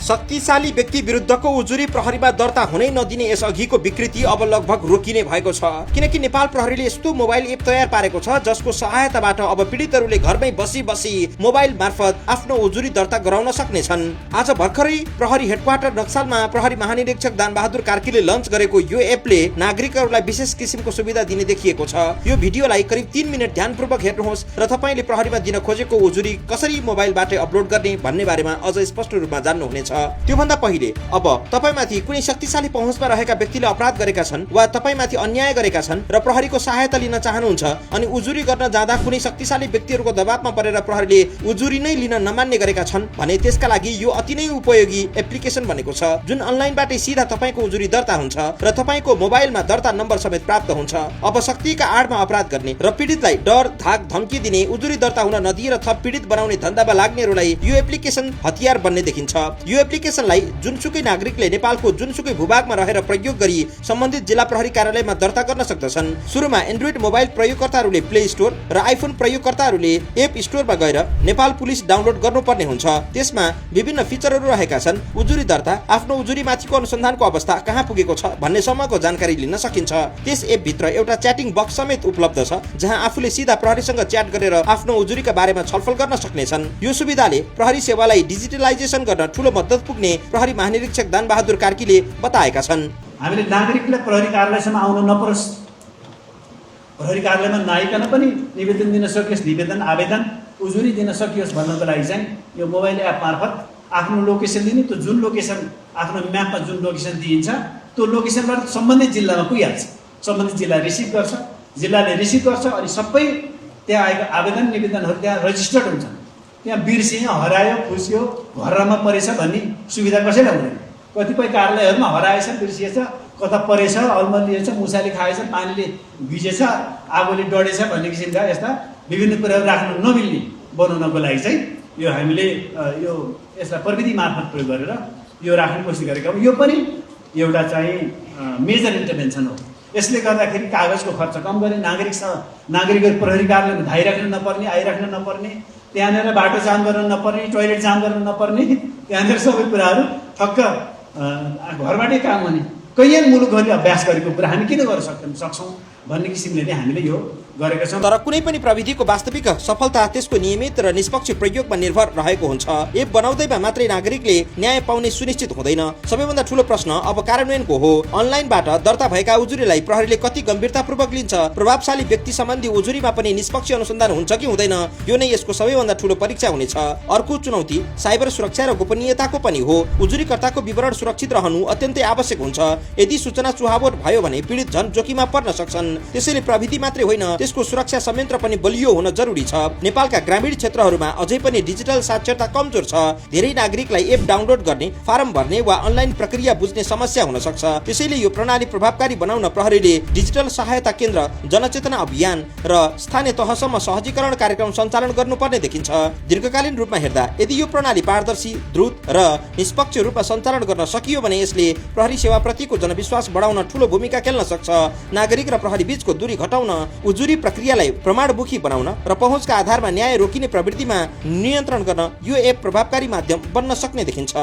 शक्तिशाली व्यक्ति विरुद्धको उजुरी प्रहरीमा दर्ता हुनै नदिने यसअघिको विकृति अब लगभग रोकिने भएको छ, किनकि नेपाल प्रहरीले यस्तो मोबाइल एप तयार पारेको छ जसको सहायताबाट अब पीडितहरूले घरमै बसी बसी मोबाइल मार्फत आफ्नो उजुरी दर्ता गराउन सक्नेछन्। आज भर्खरै प्रहरी हेडक्वार्टर नक्सलमा प्रहरी महानिरीक्षक दानबहादुर कार्कीले लन्च गरेको यो एपले नागरिकहरूलाई विशेष किसिमको सुविधा दिने देखिएको छ। यो भिडियोलाई करिब 3 मिनेट ध्यानपूर्वक हेर्नुहोस् र तपाईले प्रहरीमा दिन खोजेको उजुरी कसरी मोबाइलबाटै अपलोड गर्ने भन्ने बारेमा अझ स्पष्ट रूपमा जान्नुहुनेछ। त्योभन्दा पहिले अब तपाईमाथि कुनै शक्तिशाली पहुँचमा रहेका व्यक्तिले अपराध गरेका छन् वा तपाईमाथि अन्याय गरेका छन् र प्रहरीको सहायता लिन चाहनुहुन्छ अनि उजुरी गर्न जाँदा कुनै शक्तिशाली व्यक्तिहरूको दबावमा परेर प्रहरीले उजुरी नै लिन नमान्ने गरेका छन् भने त्यसका लागि यो अति नै उपयोगी एप्लिकेसन बनेको छ, जुन अनलाइनबाटै सीधा तपाईको उजुरी दर्ता हुन्छ र तपाईको मोबाइलमा दर्ता नम्बर समेत प्राप्त हुन्छ। अब शक्तिका आडमा अपराध गर्ने र पीडितलाई डर धाक धम्की दिने, उजुरी दर्ता हुन नदिएर थप पीडित बनाउने धन्दामा लाग्नेहरूलाई यो एप्लिकेसन हतियार बन्ने देखिन्छ। यो एप्लिकेसनलाई जुनसुकै नागरिकले नेपालको जुनसुकै भूभागमा रहेर प्रयोग गरी सम्बन्धित जिल्ला प्रहरी कार्यालयमा दर्ता गर्न सक्दछन्। सुरुमा एन्ड्रोइड मोबाइल प्रयोगकर्ताहरूले प्ले स्टोर र आइफोन प्रयोगकर्ताहरूले एप स्टोरमा गएर नेपाल पुलिस डाउनलोड गर्नुपर्ने हुन्छ। त्यसमा विभिन्न फिचरहरू रहेका छन्। उजुरी दर्ता, आफ्नो उजुरीमाथिको अनुसन्धानको अवस्था कहाँ पुगेको छ भन्ने सम्मको जानकारी लिन सकिन्छ। त्यस एप भित्र एउटा च्याटिङ बक्स समेत उपलब्ध छ जहाँ आफूले सीधा प्रहरीसँग च्याट गरेर आफ्नो उजुरीका बारेमा छलफल गर्न सक्नेछन्। यो सुविधाले प्रहरी सेवालाई डिजिटलाइजेसन गर्न ठूलो मद्दत पुग्ने प्रहरी महानिरीक्षक दानबहादुर कार्कीले बताएका छन्। हामीले नागरिकलाई प्रहरी कार्यालयसम्म आउन नपरोस्, प्रहरी कार्यालयमा नआइकन पनि निवेदन दिन सकियोस्, निवेदन आवेदन उजुरी दिन सकियोस् भन्नको लागि चाहिँ यो मोबाइल एप मार्फत आफ्नो लोकेसन दिने, त्यो जुन लोकेसन आफ्नो म्यापमा जुन लोकेसन दिइन्छ त्यो लोकेसनबाट सम्बन्धित जिल्लामा पुगिहाल्छ। सम्बन्धित जिल्ला रिसिभ गर्छ, जिल्लाले रिसिभ गर्छ अनि सबै त्यहाँ आएको आवेदन निवेदनहरू त्यहाँ रजिस्टर्ड हुन्छन्। त्यहाँ बिर्सियो, हरायो, फुस्यो, घरमा परेछ भन्ने सुविधा कसैलाई हुँदैन। कतिपय कार्यालयहरूमा हराएछ, बिर्सिएछ, कता परेछ, अल्मलिएछ, मुसाले खाएछ, पानीले भिजेछ, आगोले डढेछ भन्ने किसिमका यस्ता विभिन्न कुराहरू राख्न नमिल्ने बनाउनको लागि चाहिँ यो हामीले यो यसलाई प्रविधि मार्फत प्रयोग गरेर यो राख्ने कोसिस गरेका हौँ। यो पनि एउटा चाहिँ मेजर इन्टरभेन्सन हो। यसले गर्दाखेरि कागजको खर्च कम गर्ने, नागरिकहरू प्रहरी कार्यालयमा धाइराख्न नपर्ने, आइराख्न नपर्ने, त्यहाँनिर बाटो जाम गर्न नपर्ने, टोयलेट जाम गर्न नपर्ने, त्यहाँनिर सबै कुराहरू ठक्क घरबाटै काम हुने। कैयन मुलुकहरूले अभ्यास गरेको कुरा हामी किन गर्न सक्छौँ भन्ने किसिमले नै हामीले यो गरेका छौँ। तर कुनै पनि प्रविधिको वास्तविक सफलता त्यसको नियमित र निष्पक्ष प्रयोगमा निर्भर रहेको हुन्छ। एप बनाउँदैमा मात्रै नागरिकले न्याय पाउने सुनिश्चित हुँदैन। सबैभन्दा ठूलो प्रश्न अब कार्यान्वयनको हो। अनलाइनबाट दर्ता भएका उजुरीलाई प्रहरीले कति गम्भीरतापूर्वक लिन्छ, प्रभावशाली व्यक्ति सम्बन्धी उजुरीमा पनि निष्पक्ष अनुसन्धान हुन्छ कि हुँदैन, यो नै यसको सबैभन्दा ठूलो परीक्षा हुनेछ। अर्को चुनौती साइबर सुरक्षा र गोपनीयताको पनि हो। उजुरीकर्ताको विवरण सुरक्षित रहनु अत्यन्तै आवश्यक हुन्छ। यदि सूचना चुहावट भयो भने पीडित झन् जोखिममा पर्न सक्छन्। त्यसैले प्रविधि मात्रै होइन, त्यसको सुरक्षा संयन्त्र पनि बलियो हुन जरुरी छ। नेपालका ग्रामीण क्षेत्रहरूमा अझै पनि डिजिटल साक्षरता कमजोर छ। धेरै नागरिकलाई एप डाउनलोड गर्ने, फारम भर्ने वा अनलाइन प्रक्रिया बुझ्ने समस्या हुन सक्छ। त्यसैले यो प्रणाली प्रभावकारी बनाउन प्रहरीले डिजिटल सहायता केन्द्र, जनचेतना अभियान र स्थानीय तहसम्म सहजीकरण कार्यक्रम सञ्चालन गर्नुपर्ने देखिन्छ। दीर्घकालीन रूपमा हेर्दा यदि यो प्रणाली पारदर्शी, द्रुत र निष्पक्ष रूपमा सञ्चालन गर्न सकियो भने यसले प्रहरी सेवा प्रतिको जनविश्वास बढाउन ठूलो भूमिका खेल्न सक्छ। नागरिक र प्रहरी बीचको दूरी घटाउन, उजुरी प्रक्रियालाई प्रमाणमुखी बनाउन र पहुँचका आधारमा न्याय रोकिने प्रवृत्तिमा नियन्त्रण गर्न यो एप प्रभावकारी माध्यम बन्न सक्ने देखिन्छ।